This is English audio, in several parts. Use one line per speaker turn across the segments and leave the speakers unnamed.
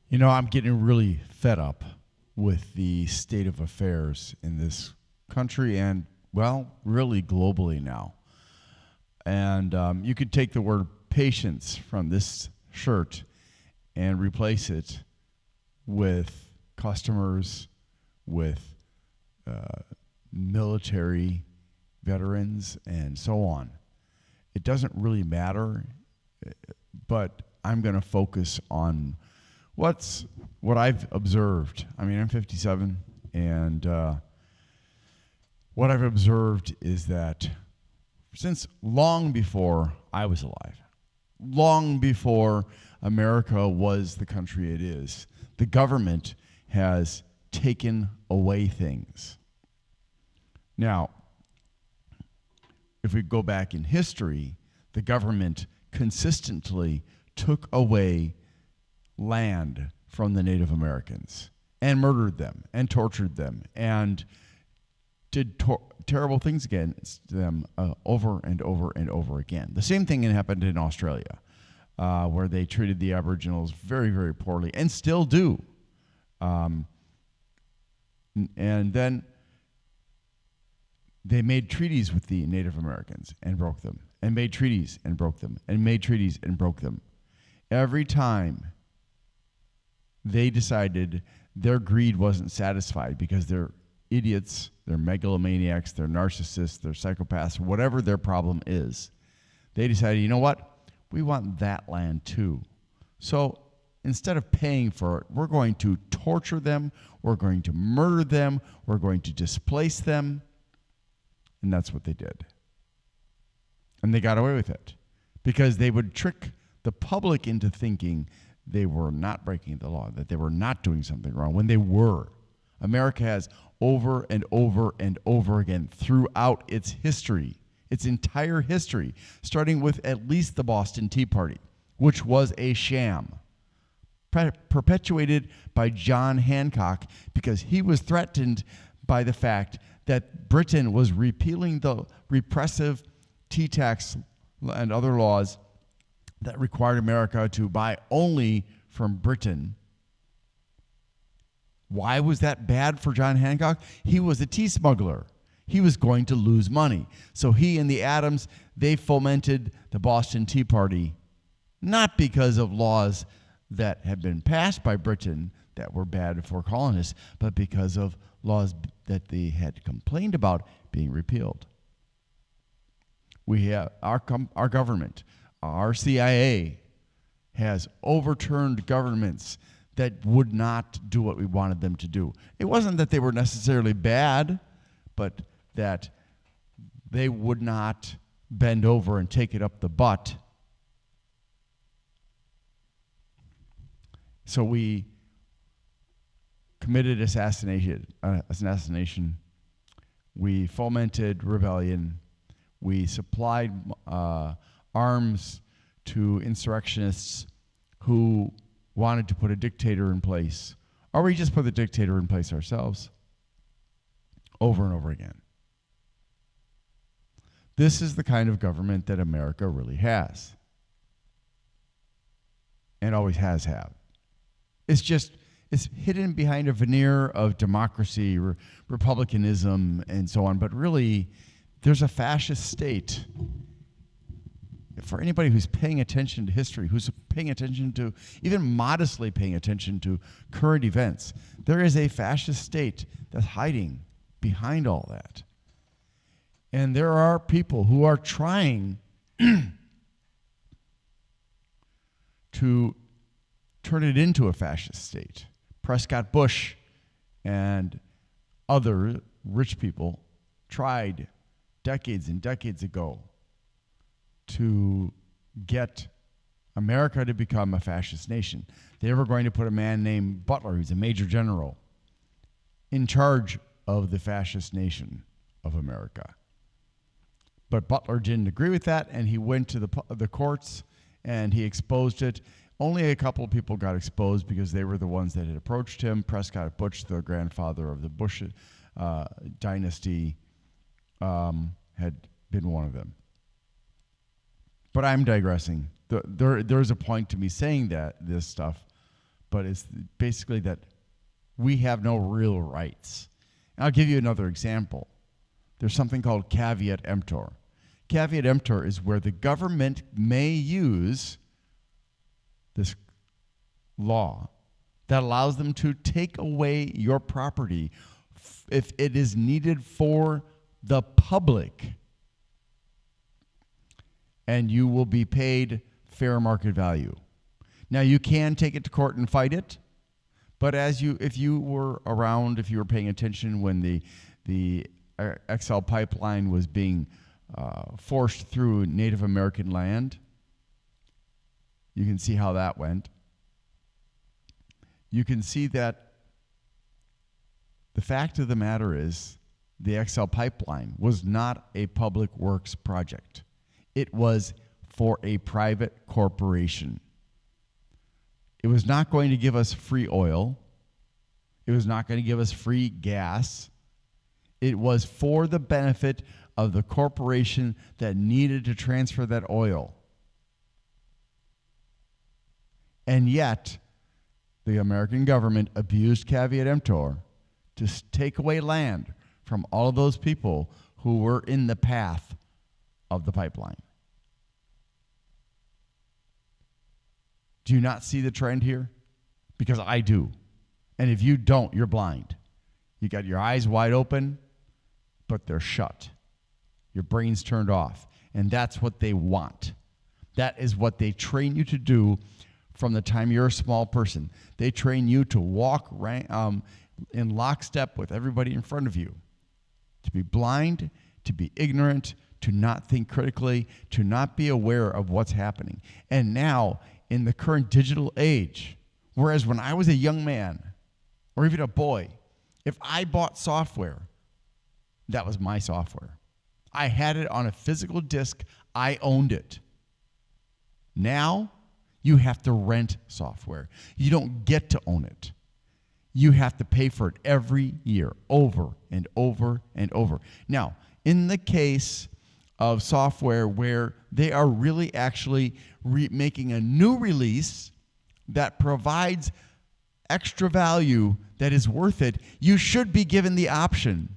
You know, I'm getting really fed up with the state of affairs in this country and, well, really globally now. And you could take the word patience from this shirt and replace it with customers, with military veterans, and so on. It doesn't really matter, but I'm going to focus on what I've observed. I mean, I'm 57, and what I've observed is that since long before I was alive, long before America was the country it is, the government has taken away things. Now, if we go back in history, the government consistently took away land from the Native Americans and murdered them and tortured them and did terrible things against them over and over and over again. The same thing happened in Australia, where they treated the Aboriginals very, very poorly and still do. And then they made treaties with the Native Americans and broke them, and made treaties and broke them, and made treaties and broke them. Every time they decided their greed wasn't satisfied because they're idiots, they're megalomaniacs, they're narcissists, they're psychopaths, whatever their problem is, they decided, you know what? We want that land too. So instead of paying for it, we're going to torture them, we're going to murder them, we're going to displace them. And that's what they did. And they got away with it because they would trick the public into thinking they were not breaking the law, that they were not doing something wrong when they were. America has over and over and over again throughout its history, its entire history, starting with at least the Boston Tea Party, which was a sham, perpetuated by John Hancock because he was threatened by the fact that Britain was repealing the repressive tea tax and other laws that required America to buy only from Britain. Why was that bad for John Hancock? He was a tea smuggler. He was going to lose money. So he and the Adams, they fomented the Boston Tea Party, not because of laws that had been passed by Britain that were bad for colonists, but because of laws that they had complained about being repealed. We have our government, our CIA, has overturned governments that would not do what we wanted them to do. It wasn't that they were necessarily bad, but that they would not bend over and take it up the butt. So we committed assassination. We fomented rebellion. We supplied arms to insurrectionists who wanted to put a dictator in place, or we just put the dictator in place ourselves over and over again. This is the kind of government that America really has and always has had. It's hidden behind a veneer of democracy, republicanism, and so on, but really, there's a fascist state. For anybody who's paying attention to history, who's paying attention to, even modestly paying attention to current events, there is a fascist state that's hiding behind all that. And there are people who are trying to turn it into a fascist state. Prescott Bush and other rich people tried decades and decades ago to get America to become a fascist nation. They were going to put a man named Butler, who's a major general, in charge of the fascist nation of America. But Butler didn't agree with that, and he went to the courts, and he exposed it. Only a couple of people got exposed because they were the ones that had approached him. Prescott Bush, the grandfather of the Bush dynasty, had been one of them. But I'm digressing. There's a point to me saying this stuff, but it's basically that we have no real rights. And I'll give you another example. There's something called caveat emptor. Caveat emptor is where the government may use this law that allows them to take away your property if it is needed for the public, and you will be paid fair market value. Now, you can take it to court and fight it, but if you were around, if you were paying attention when the XL pipeline was being forced through Native American land, you can see how that went. You can see that the fact of the matter is the XL pipeline was not a public works project. It was for a private corporation. It was not going to give us free oil. It was not going to give us free gas. It was for the benefit of the corporation that needed to transfer that oil. And yet, the American government abused caveat emptor to take away land from all of those people who were in the path of the pipeline. Do you not see the trend here? Because I do. And if you don't, you're blind. You got your eyes wide open, but they're shut. Your brain's turned off. And that's what they want. That is what they train you to do from the time you're a small person. They train you to walk in lockstep with everybody in front of you. To be blind, to be ignorant, to not think critically, to not be aware of what's happening. And now, in the current digital age, whereas when I was a young man, or even a boy, if I bought software, that was my software. I had it on a physical disc. I owned it. Now, you have to rent software. You don't get to own it. You have to pay for it every year, over and over and over. Now, in the case of software where they are really actually making a new release that provides extra value that is worth it, you should be given the option.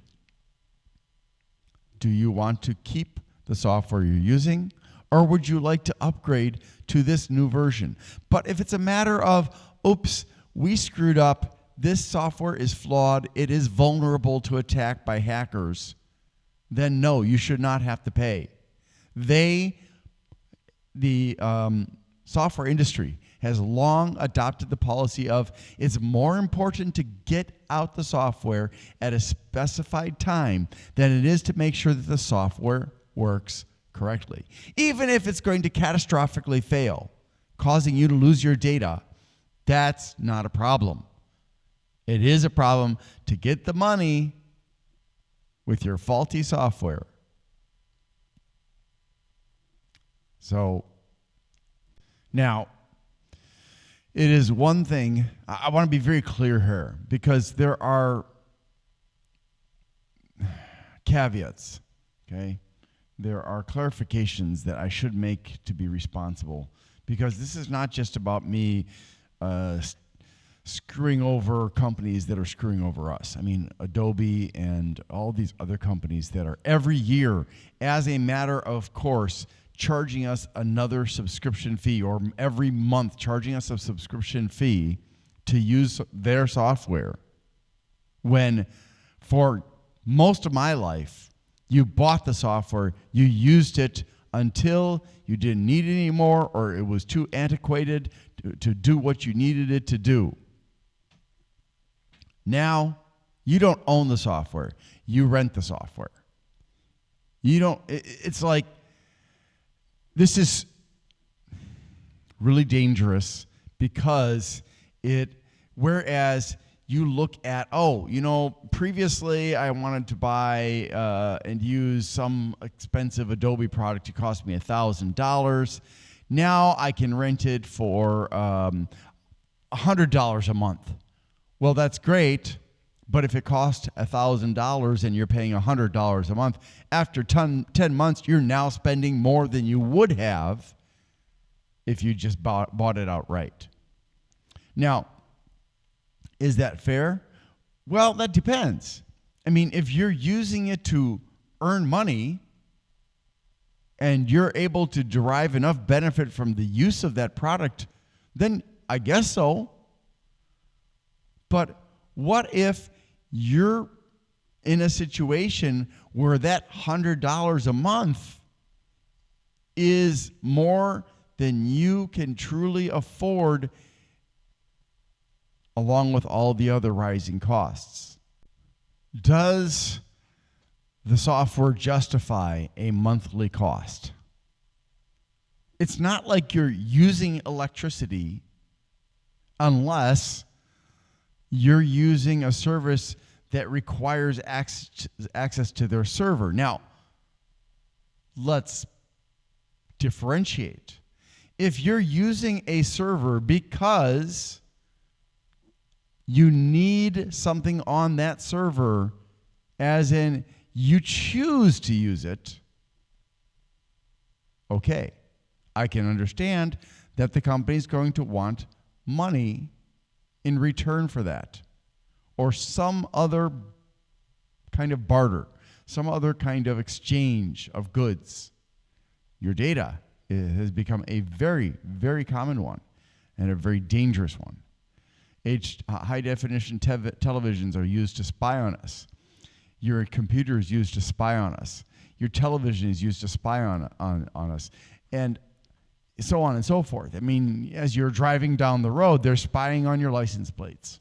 Do you want to keep the software you're using, or would you like to upgrade to this new version? But if it's a matter of, oops, we screwed up, this software is flawed, it is vulnerable to attack by hackers, then no, you should not have to pay. The software industry has long adopted the policy of it's more important to get out the software at a specified time than it is to make sure that the software works correctly. Even if it's going to catastrophically fail, causing you to lose your data, that's not a problem. It is a problem to get the money with your faulty software. So, now, it is one thing, I want to be very clear here, because there are caveats, okay? There are clarifications that I should make to be responsible, because this is not just about me screwing over companies that are screwing over us. I mean, Adobe and all these other companies that are every year, as a matter of course, charging us another subscription fee, or every month charging us a subscription fee to use their software. When for most of my life, you bought the software, you used it until you didn't need it anymore, or it was too antiquated to do what you needed it to do. Now, you don't own the software. You rent the software. You don't, it's like, this is really dangerous, because whereas you look at, previously I wanted to buy and use some expensive Adobe product. It cost me $1,000. Now I can rent it for $100 a month. Well, that's great, but if it costs $1,000 and you're paying $100 a month, after 10 months, you're now spending more than you would have if you just bought it outright. Now, Is that fair? Well, that depends. I mean, if you're using it to earn money and you're able to derive enough benefit from the use of that product, then I guess so. But what if you're in a situation where that $100 a month is more than you can truly afford, along with all the other rising costs? Does the software justify a monthly cost? It's not like you're using electricity unless you're using a service that requires access to their server. Now, let's differentiate. If you're using a server because you need something on that server, as in you choose to use it, okay, I can understand that the company is going to want money in return for that, or some other kind of barter, some other kind of exchange of goods. Your data has become a very, very common one and a very dangerous one. High-definition televisions are used to spy on us. Your computer is used to spy on us. Your television is used to spy on us. And so on and so forth. I mean, as you're driving down the road, they're spying on your license plates.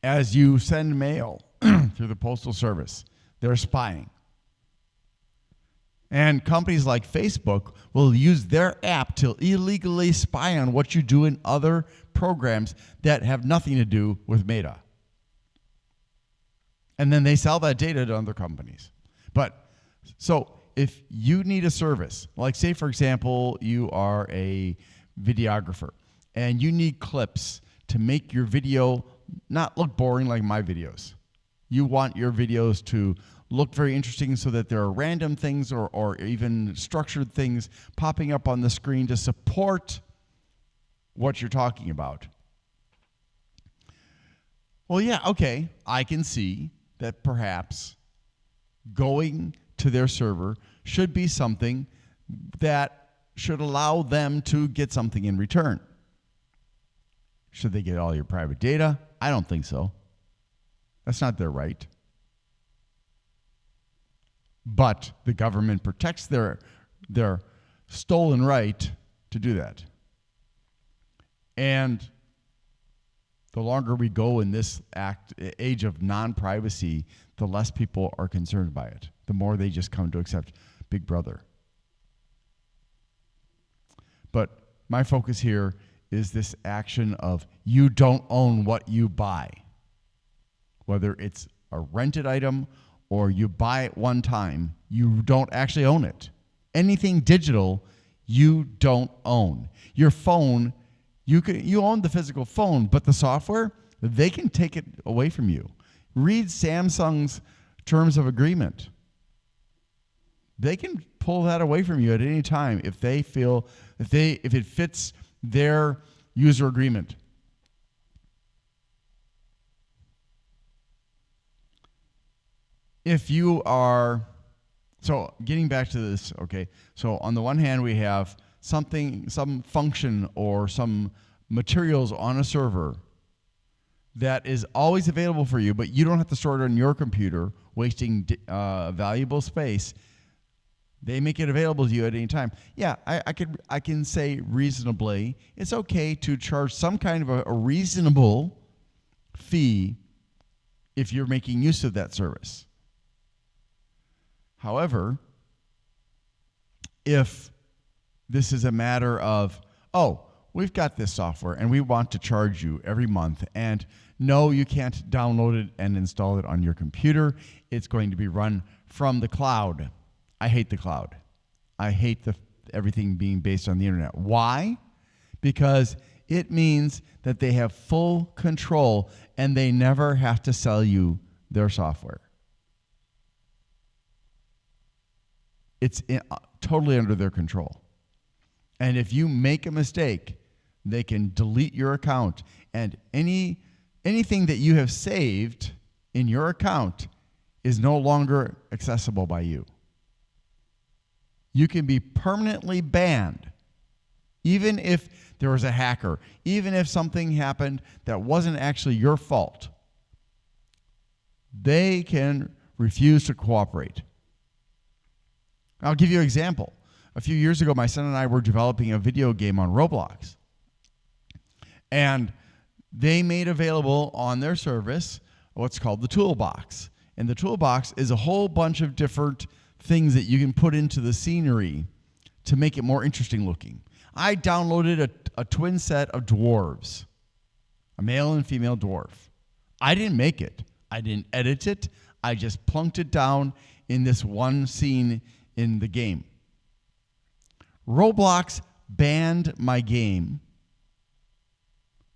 As you send mail through the Postal Service, they're spying. And companies like Facebook will use their app to illegally spy on what you do in other programs that have nothing to do with Meta. And then they sell that data to other companies. But so if you need a service, like say, for example, you are a videographer and you need clips to make your video not look boring like my videos. You want your videos to look very interesting so that there are random things or even structured things popping up on the screen to support what you're talking about. Well, yeah, okay, I can see that perhaps going to their server should be something that should allow them to get something in return. Should they get all your private data? I don't think so. That's not their right. But the government protects their stolen right to do that. And the longer we go in this age of non-privacy, the less people are concerned by it. The more they just come to accept Big Brother. But my focus here is this action of you don't own what you buy. Whether it's a rented item or you buy it one time, you don't actually own it. Anything digital, you don't own. Your phone, you own the physical phone, but the software, they can take it away from you. Read Samsung's terms of agreement. They can pull that away from you at any time if they feel, if it fits their user agreement. If you are, so getting back to this, okay, so on the one hand we have something, some function or some materials on a server that is always available for you, but you don't have to store it on your computer, wasting valuable space. They make it available to you at any time. Yeah, I can say reasonably, it's okay to charge some kind of a reasonable fee if you're making use of that service. However, if this is a matter of, oh, we've got this software and we want to charge you every month, and no, you can't download it and install it on your computer. It's going to be run from the cloud. I hate the cloud. I hate everything being based on the internet. Why? Because it means that they have full control and they never have to sell you their software. It's totally under their control. And if you make a mistake, They can delete your account, and anything that you have saved in your account is no longer accessible by you. You can be permanently banned, even if there was a hacker, even if something happened that wasn't actually your fault. They can refuse to cooperate. I'll give you an example. A few years ago, my son and I were developing a video game on Roblox. And they made available on their service what's called the toolbox. And the toolbox is a whole bunch of different things that you can put into the scenery to make it more interesting looking. I downloaded a twin set of dwarves, a male and female dwarf. I didn't make it. I didn't edit it. I just plunked it down in this one scene in the game. Roblox banned my game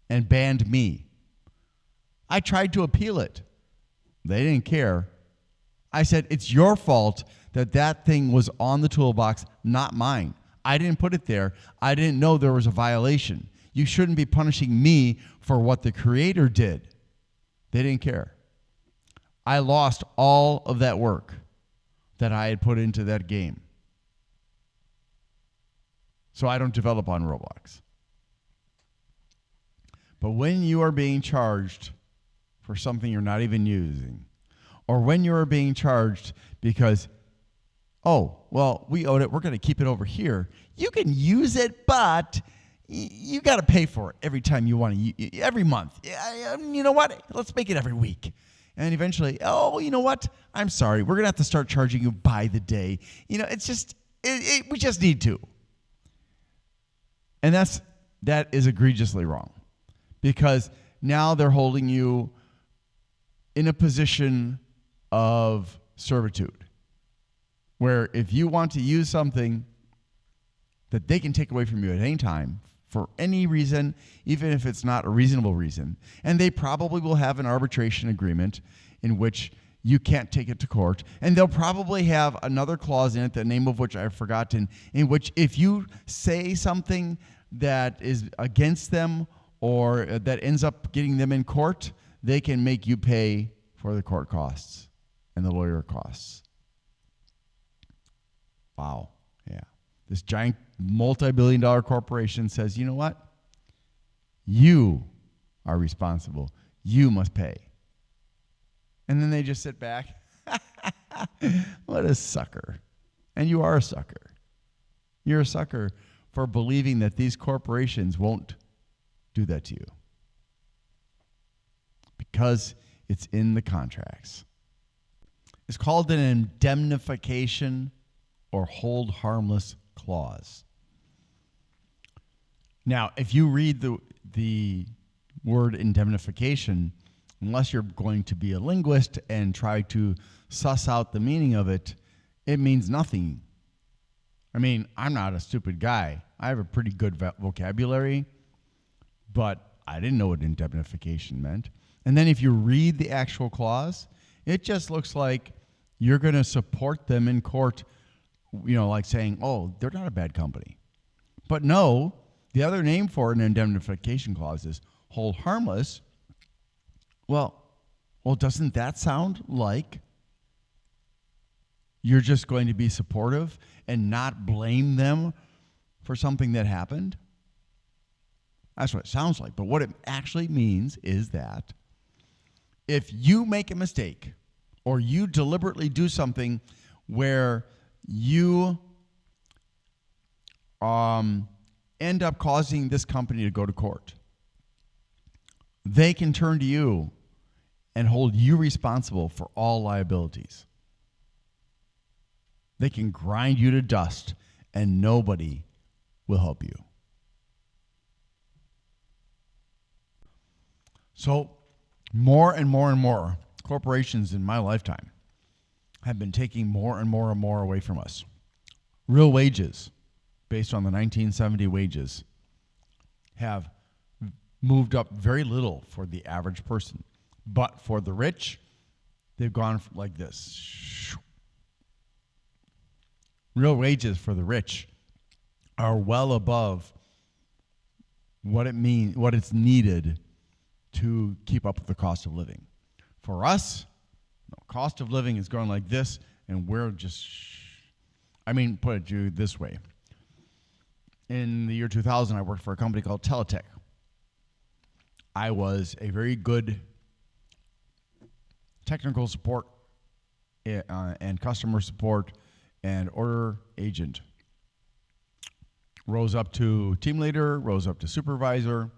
and banned me. I tried to appeal it. They didn't care. I said, it's your fault that that thing was on the toolbox, not mine. I didn't put it there. I didn't know there was a violation. You shouldn't be punishing me for what the creator did. They didn't care. I lost all of that work that I had put into that game. So I don't develop on Roblox. But when you are being charged for something you're not even using, or when you are being charged because, oh, well, we own it, we're going to keep it over here. You can use it, but you got to pay for it every time you want to, every month. You know what? Let's make it every week. And eventually, oh, you know what? I'm sorry. We're going to have to start charging you by the day. You know, it's just, we just need to. And that is egregiously wrong, because now they're holding you in a position of servitude, where if you want to use something that they can take away from you at any time for any reason, even if it's not a reasonable reason, and they probably will have an arbitration agreement in which you can't take it to court, and they'll probably have another clause in it, the name of which I've forgotten, in which if you say something that is against them or that ends up getting them in court, they can make you pay for the court costs and the lawyer costs. Wow. Yeah. This giant multi-billion-dollar corporation says, you know what? You are responsible. You must pay. And then they just sit back. What a sucker. And you are a sucker. You're a sucker for believing that these corporations won't do that to you, because it's in the contracts. It's called an indemnification or hold harmless clause. Now, if you read the word indemnification, unless you're going to be a linguist and try to suss out the meaning of it, it means nothing. I mean, I'm not a stupid guy. I have a pretty good vocabulary, but I didn't know what indemnification meant. And then if you read the actual clause, it just looks like you're going to support them in court, you know, like saying, oh, they're not a bad company. But no, the other name for an indemnification clause is hold harmless. Well, doesn't that sound like you're just going to be supportive and not blame them for something that happened? That's what it sounds like. But what it actually means is that if you make a mistake or you deliberately do something where you end up causing this company to go to court, they can turn to you and hold you responsible for all liabilities. They can grind you to dust, and nobody will help you. So more and more and more corporations in my lifetime have been taking more and more and more away from us. Real wages, based on the 1970 wages, have moved up very little for the average person. But for the rich, they've gone like this. Real wages for the rich are well above what it's needed to keep up with the cost of living. For us, no, cost of living is going like this, and we're just, put it this way. In the year 2000, I worked for a company called Teletech. I was a very good technical support and customer support and order agent. Rose up to team leader, rose up to supervisor,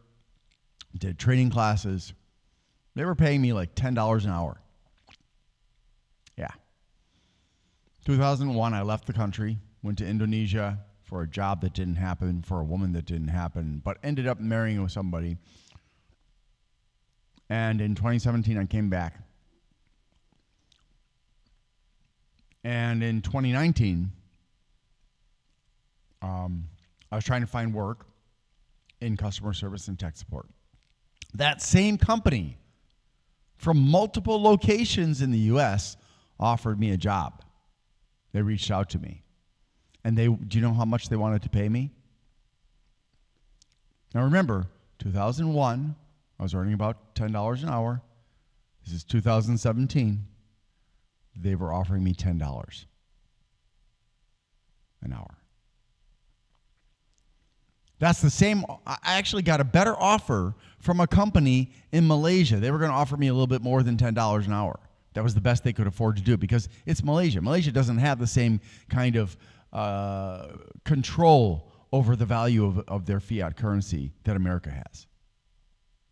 did training classes. They were paying me like $10 an hour. Yeah. 2001, I left the country, went to Indonesia for a job that didn't happen, for a woman that didn't happen, but ended up marrying with somebody. And in 2017, I came back. And in 2019, I was trying to find work in customer service and tech support. That same company from multiple locations in the U.S. offered me a job. They reached out to me. And do you know how much they wanted to pay me? Now remember, 2001, I was earning about $10 an hour. This is 2017. They were offering me $10 an hour. That's the same. I actually got a better offer from a company in Malaysia. They were going to offer me a little bit more than $10 an hour. That was the best they could afford to do because it's Malaysia. Malaysia doesn't have the same kind of control over the value of their fiat currency that America has.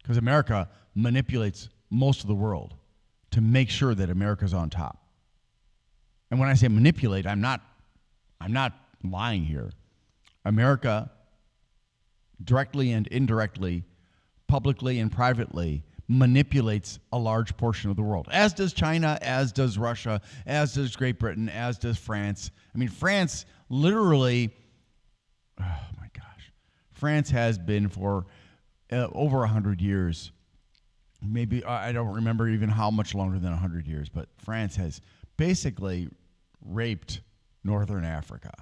Because America manipulates most of the world to make sure that America's on top. And when I say manipulate, I'm not lying here. America directly and indirectly, publicly and privately, manipulates a large portion of the world, as does China, as does Russia, as does Great Britain, as does France. France literally, oh my gosh, France has been for over 100 years, maybe, I don't remember even how much longer than 100 years, but France has basically raped Northern Africa.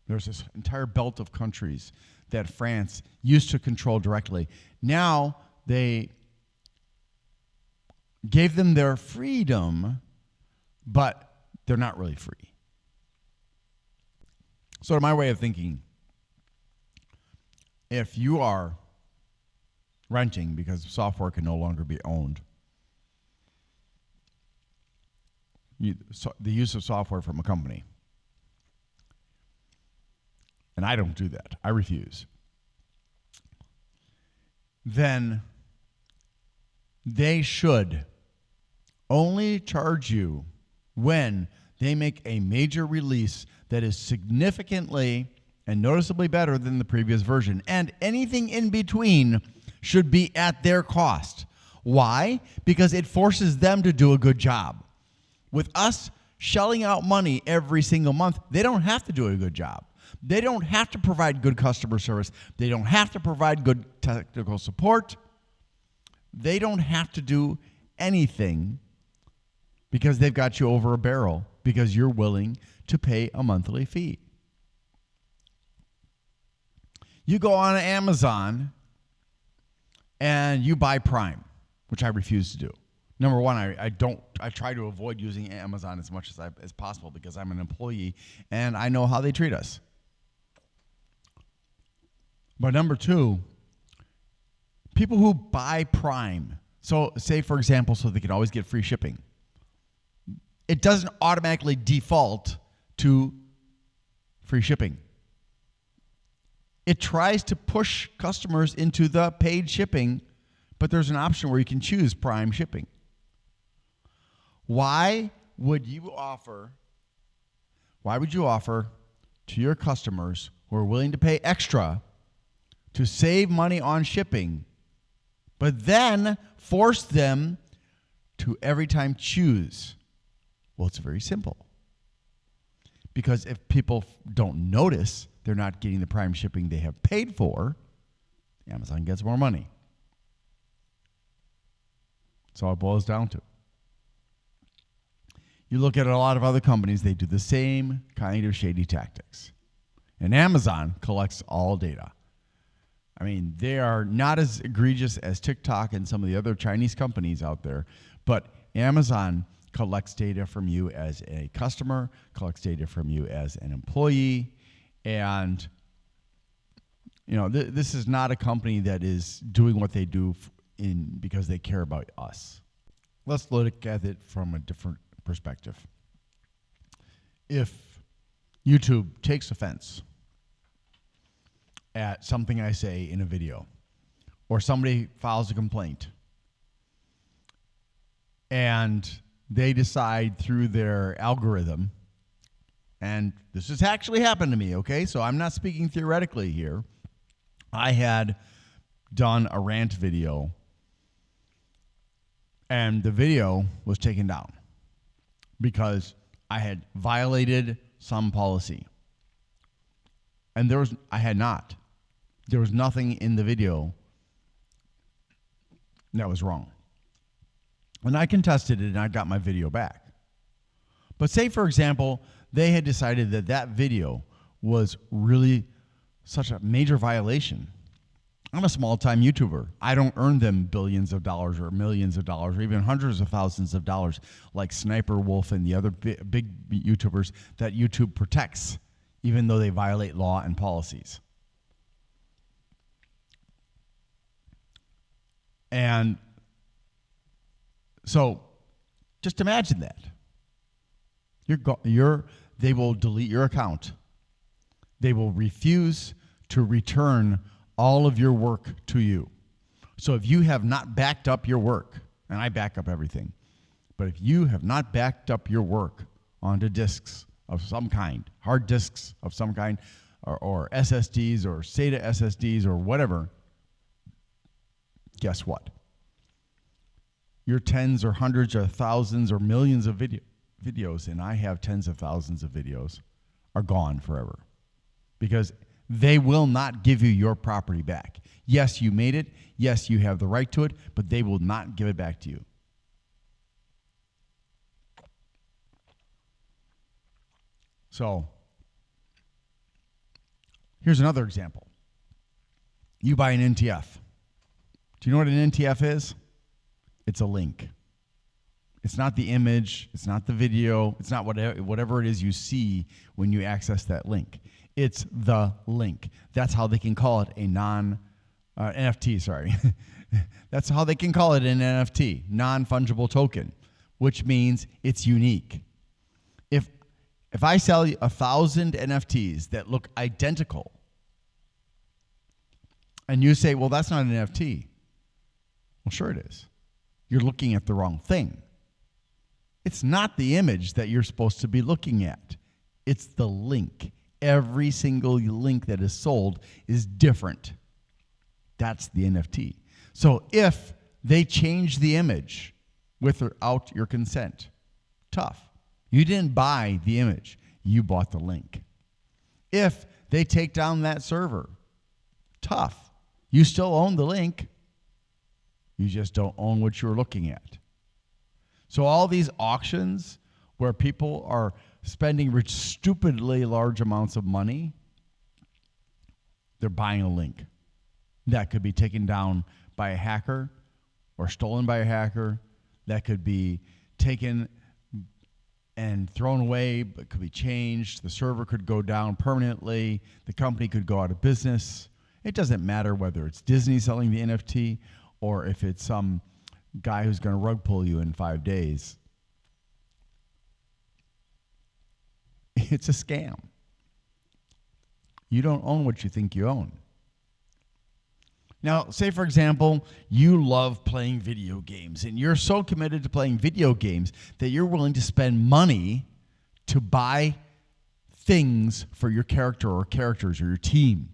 There's this entire belt of countries that France used to control directly. Now they gave them their freedom, but they're not really free. So to my way of thinking, if you are renting because software can no longer be owned, the use of software from a company, and I don't do that, I refuse, then they should only charge you when they make a major release that is significantly and noticeably better than the previous version. And anything in between should be at their cost. Why? Because it forces them to do a good job. With us shelling out money every single month, they don't have to do a good job. They don't have to provide good customer service. They don't have to provide good technical support. They don't have to do anything because they've got you over a barrel because you're willing to pay a monthly fee. You go on Amazon and you buy Prime, which I refuse to do. Number one, I try to avoid using Amazon as much as possible because I'm an employee and I know how they treat us. But number two, people who buy Prime, so say for example, so they can always get free shipping, it doesn't automatically default to free shipping. It tries to push customers into the paid shipping, but there's an option where you can choose Prime shipping. Why would you offer to your customers who are willing to pay extra to save money on shipping, but then force them to every time choose? Well, it's very simple. Because if people don't notice they're not getting the Prime shipping they have paid for, Amazon gets more money. That's all it boils down to. You look at a lot of other companies, they do the same kind of shady tactics. And Amazon collects all data. I mean, they are not as egregious as TikTok and some of the other Chinese companies out there, but Amazon collects data from you as a customer, collects data from you as an employee, and this is not a company that is doing what they do because they care about us. Let's look at it from a different perspective. If YouTube takes offense at something I say in a video, or somebody files a complaint, and they decide through their algorithm, and this has actually happened to me, okay? So I'm not speaking theoretically here. I had done a rant video, and the video was taken down because I had violated some policy. And I had not. There was nothing in the video that was wrong. And I contested it, and I got my video back. But say, for example, they had decided that that video was really such a major violation. I'm a small-time YouTuber. I don't earn them billions of dollars or millions of dollars or even hundreds of thousands of dollars like Sniper Wolf and the other big YouTubers that YouTube protects, even though they violate law and policies. And so just imagine that. They will delete your account. They will refuse to return all of your work to you. So if you have not backed up your work, and I back up everything, but if you have not backed up your work onto disks of some kind, hard disks of some kind, or SSDs or SATA SSDs or whatever, guess what? Your tens or hundreds or thousands or millions of videos, and I have tens of thousands of videos, are gone forever. Because they will not give you your property back. Yes, you made it. Yes, you have the right to it, but they will not give it back to you. So, here's another example. You buy an NTF. Do you know what an NTF is? It's a link. It's not the image. It's not the video. It's not whatever it is you see when you access that link. It's the link. That's how they can call it a NFT, sorry. That's how they can call it an NFT, non-fungible token, which means it's unique. If I sell 1,000 NFTs that look identical, and you say, well, that's not an NFT. Well, sure it is. You're looking at the wrong thing. It's not the image that you're supposed to be looking at. It's the link. Every single link that is sold is different. That's the NFT. So if they change the image without your consent, tough. You didn't buy the image. You bought the link. If they take down that server, tough. You still own the link. You just don't own what you're looking at. So all these auctions where people are spending stupidly large amounts of money, they're buying a link that could be taken down by a hacker or stolen by a hacker, that could be taken and thrown away, but could be changed. The server could go down permanently. The company could go out of business. It doesn't matter whether it's Disney selling the NFT or if it's some guy who's going to rug pull you in 5 days. It's a scam. You don't own what you think you own. Now, say, for example, you love playing video games, and you're so committed to playing video games that you're willing to spend money to buy things for your character or characters or your team.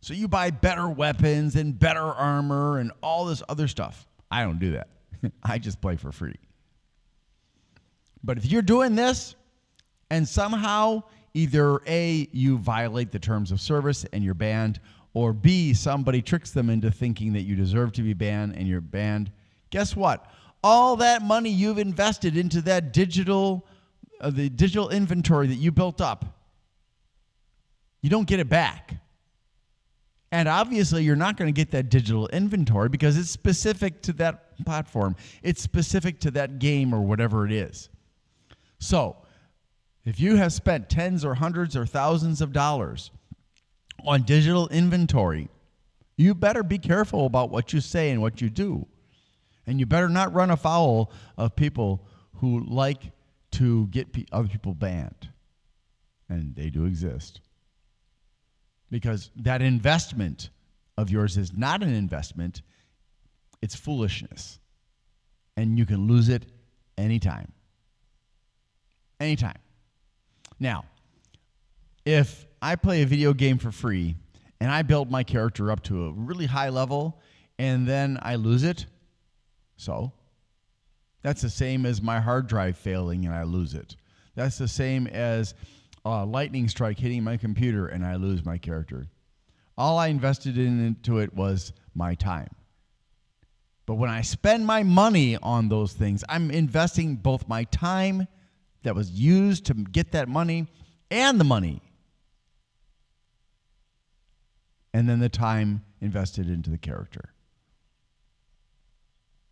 So you buy better weapons and better armor and all this other stuff. I don't do that. I just play for free. But if you're doing this, and somehow either A, you violate the terms of service and you're banned, or B, somebody tricks them into thinking that you deserve to be banned and you're banned, guess what? All that money you've invested into that the digital inventory that you built up, you don't get it back. And obviously, you're not going to get that digital inventory because it's specific to that platform. It's specific to that game or whatever it is. So, if you have spent tens or hundreds or thousands of dollars on digital inventory, you better be careful about what you say and what you do. And you better not run afoul of people who like to get other people banned. And they do exist. Because that investment of yours is not an investment, it's foolishness. And you can lose it anytime. Anytime. Now, if I play a video game for free and I build my character up to a really high level and then I lose it, so that's the same as my hard drive failing and I lose it. That's the same as a lightning strike hitting my computer and I lose my character. All I invested into it was my time. But when I spend my money on those things, I'm investing both my time that was used to get that money and the money. And then the time invested into the character,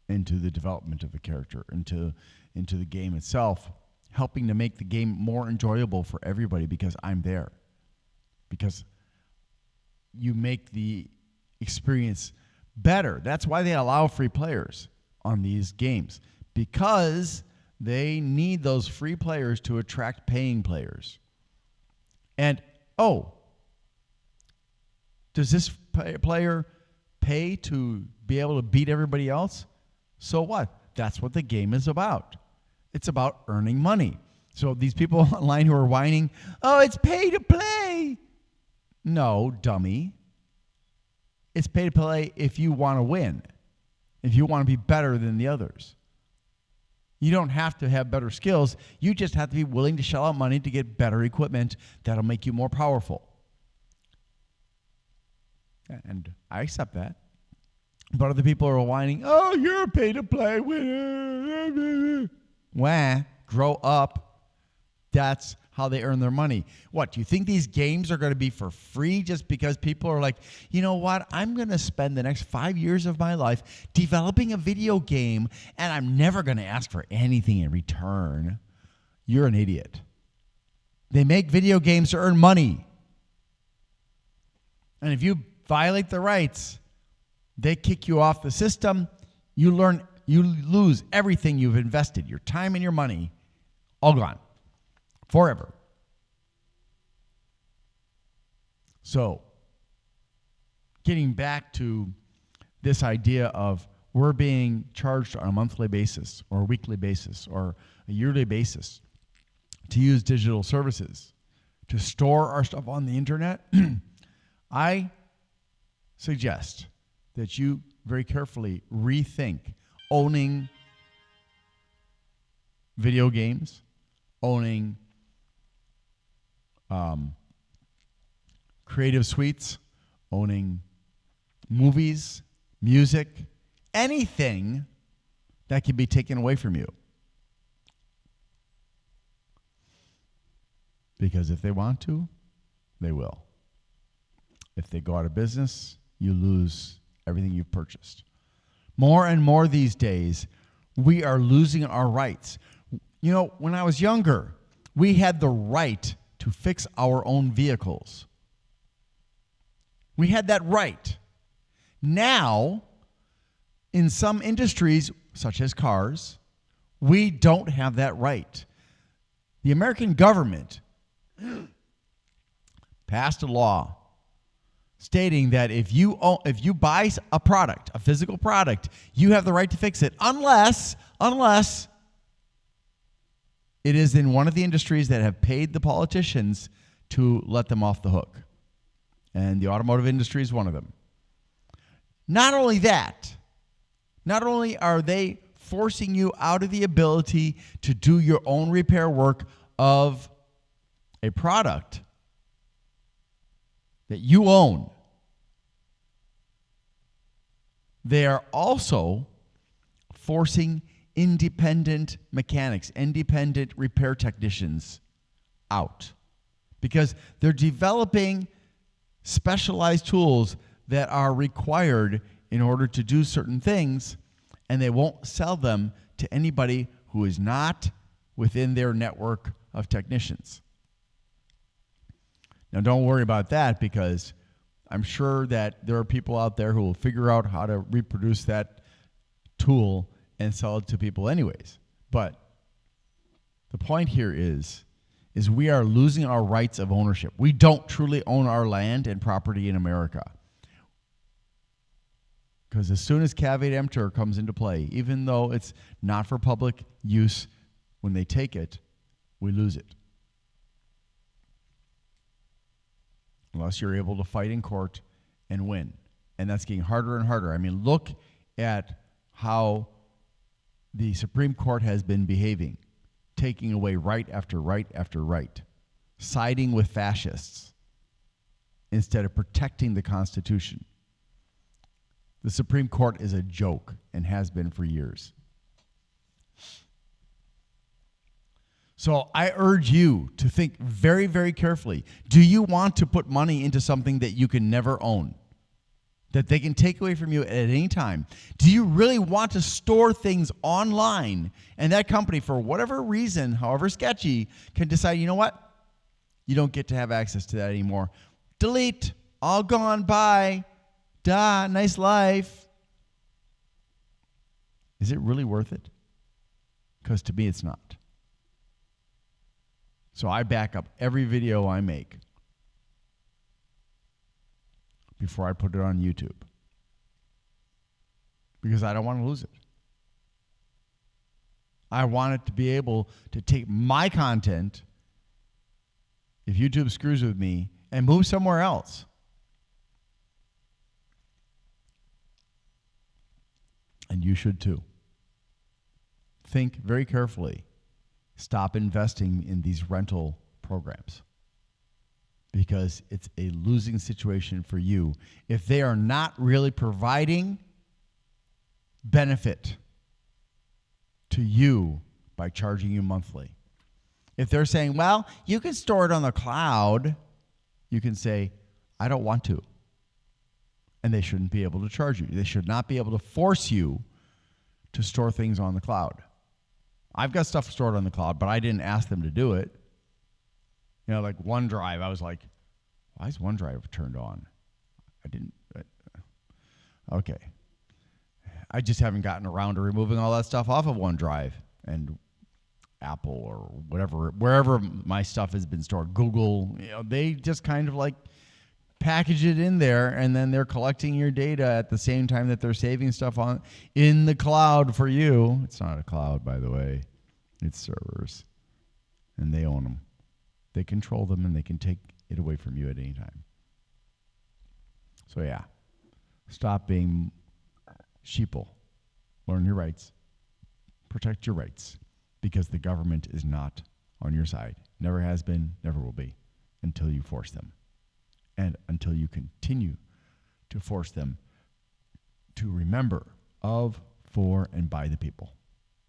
into the development of the character, into the game itself, helping to make the game more enjoyable for everybody because I'm there. Because you make the experience better. That's why they allow free players on these games, because they need those free players to attract paying players. And, does this player pay to be able to beat everybody else? So what? That's what the game is about. It's about earning money. So these people online who are whining, it's pay to play. No, dummy. It's pay to play if you want to win, if you want to be better than the others. You don't have to have better skills. You just have to be willing to shell out money to get better equipment that'll make you more powerful. And I accept that. But other people are whining, you're a pay-to-play winner. Wah, grow up. That's how they earn their money. What, do you think these games are going to be for free just because people are like, you know what, I'm going to spend the next 5 years of my life developing a video game and I'm never going to ask for anything in return? You're an idiot. They make video games to earn money. And if you violate the rights, they kick you off the system. You lose everything you've invested, your time and your money, all gone, forever. So, getting back to this idea of we're being charged on a monthly basis or a weekly basis or a yearly basis to use digital services, to store our stuff on the internet, I suggest that you very carefully rethink owning video games, owning creative suites, owning movies, music, anything that can be taken away from you. Because if they want to, they will. If they go out of business, you lose everything you've purchased. More and more these days, we are losing our rights. You know, when I was younger, we had the right to fix our own vehicles. We had that right. Now, in some industries, such as cars, we don't have that right. The American government passed a law stating that if you buy a product, a physical product, you have the right to fix it unless it is in one of the industries that have paid the politicians to let them off the hook. And the automotive industry is one of them. Not only that, not only are they forcing you out of the ability to do your own repair work of a product that you own, they are also forcing independent mechanics, independent repair technicians out because they're developing specialized tools that are required in order to do certain things, and they won't sell them to anybody who is not within their network of technicians. Now, don't worry about that, because I'm sure that there are people out there who will figure out how to reproduce that tool and sell it to people anyways. But the point here is we are losing our rights of ownership. We don't truly own our land and property in America. Because as soon as caveat emptor comes into play, even though it's not for public use, when they take it, we lose it. Unless you're able to fight in court and win. And that's getting harder and harder. I mean, look at how the Supreme Court has been behaving, taking away right after right after right, siding with fascists instead of protecting the Constitution. The Supreme Court is a joke and has been for years. So I urge you to think very, very carefully. Do you want to put money into something that you can never own, that they can take away from you at any time? Do you really want to store things online, and that company, for whatever reason, however sketchy, can decide, you know what? You don't get to have access to that anymore. Delete. All gone. Bye. Duh. Nice life. Is it really worth it? Because to me, it's not. So I back up every video I make before I put it on YouTube, because I don't want to lose it. I want it to be able to take my content, if YouTube screws with me, and move somewhere else. And you should too. Think very carefully. Stop investing in these rental programs, because it's a losing situation for you if they are not really providing benefit to you by charging you monthly. If they're saying, well, you can store it on the cloud, you can say, I don't want to. And they shouldn't be able to charge you. They should not be able to force you to store things on the cloud. I've got stuff stored on the cloud, but I didn't ask them to do it. You know, like OneDrive, I was like, why is OneDrive turned on? Okay. I just haven't gotten around to removing all that stuff off of OneDrive and Apple or whatever, wherever my stuff has been stored. Google, you know, they just kind of like package it in there, and then they're collecting your data at the same time that they're saving stuff on in the cloud for you. It's not a cloud, by the way. It's servers, and they own them. They control them, and they can take it away from you at any time. So yeah, stop being sheeple. Learn your rights. Protect your rights, because the government is not on your side. Never has been, never will be, until you force them. And until you continue to force them to remember of, for, and by the people.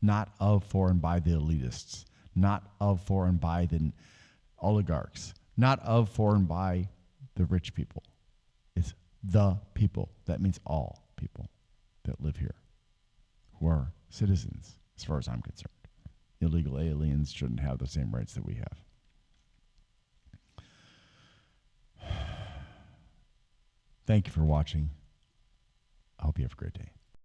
Not of, for, and by the elitists. Not of, for, and by the oligarchs. Not of, for, and by the rich people. It's the people. That means all people that live here, who are citizens, as far as I'm concerned. Illegal aliens shouldn't have the same rights that we have. Thank you for watching. I hope you have a great day.